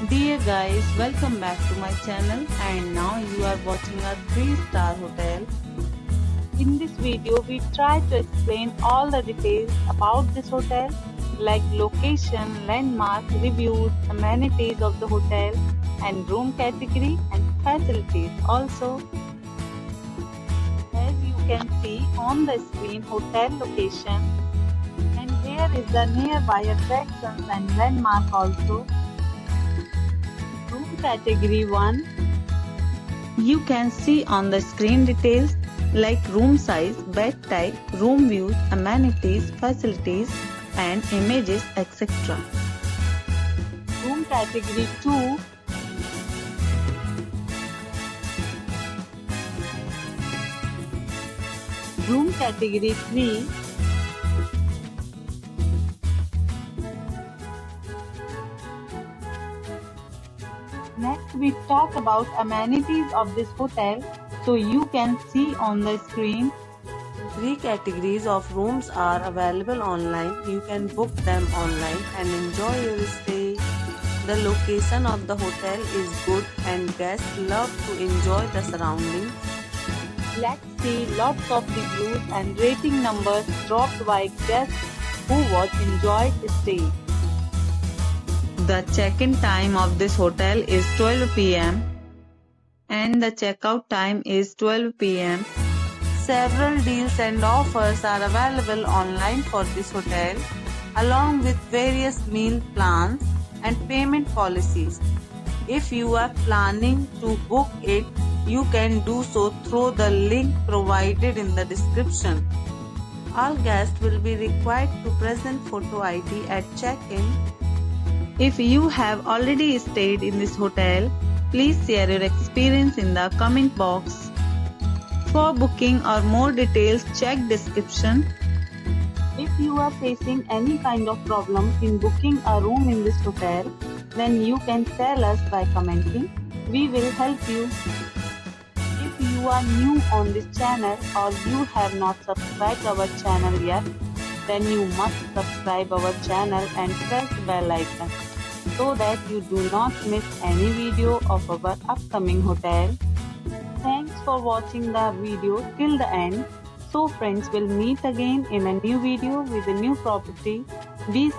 Dear guys, welcome back to my channel and now you are watching a 3-star hotel. In this video, we try to explain all the details about this hotel like location, landmark, reviews, amenities of the hotel and room category and facilities also. As you can see on the screen, hotel location, and here is the nearby attractions and landmark also. Room category 1. You can see on the screen details like room size, bed type, room views, amenities, facilities and images, etc. Room category 2. Room category 3. Next we talk about amenities of this hotel, so you can see on the screen. 3 categories of rooms are available online. You can book them online and enjoy your stay. The location of the hotel is good and guests love to enjoy the surroundings. Let's see lots of reviews and rating numbers dropped by guests who was enjoyed stay. The check-in time of this hotel is 12 p.m. and the checkout time is 12 p.m. Several deals and offers are available online for this hotel, along with various meal plans and payment policies. If you are planning to book it, you can do so through the link provided in the description. All guests will be required to present photo ID at check-in. If you have already stayed in this hotel, please share your experience in the comment box. For booking or more details, check description. If you are facing any kind of problem in booking a room in this hotel, then you can tell us by commenting. We will help you. If you are new on this channel or you have not subscribed our channel yet, then you must subscribe our channel and press the bell icon so that you do not miss any video of our upcoming hotel. Thanks for watching the video till the end. So friends, will meet again in a new video with a new property. Be